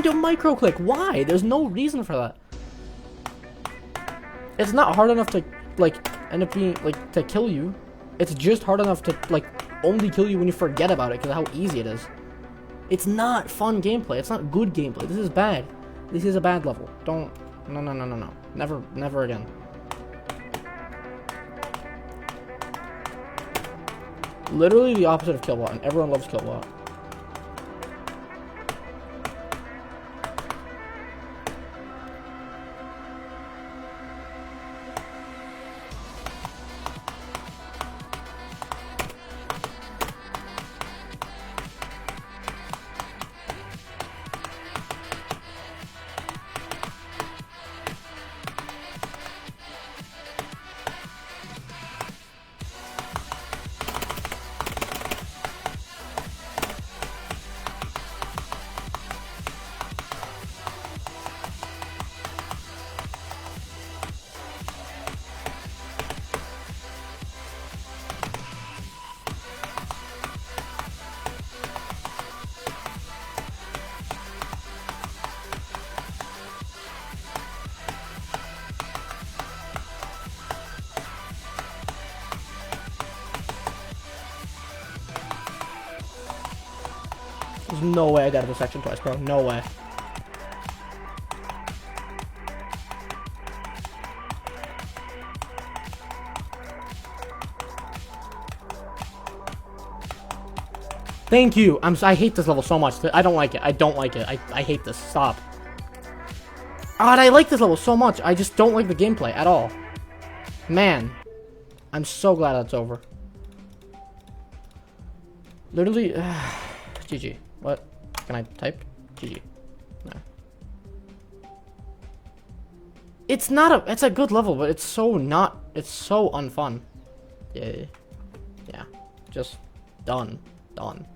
to micro click. Why? There's no reason for that. It's not hard enough to, like, end up being, like, to kill you. It's just hard enough to, like, only kill you when you forget about it because of how easy it is. It's not fun gameplay. It's not good gameplay. This is bad. This is a bad level. Don't. No, no, no, no, no. Never, never again. Literally the opposite of Killbot, and everyone loves Killbot. There's no way I got out of this section twice, bro. No way. Thank you. I hate this level so much. I don't like it. I don't like it. I hate this. Stop. God, I like this level so much. I just don't like the gameplay at all. Man. I'm so glad that's over. Literally. GG. What? Can I type? GG. No. It's not a. It's a good level, but it's so not. It's so unfun. Yeah. Yeah. Just done. Done.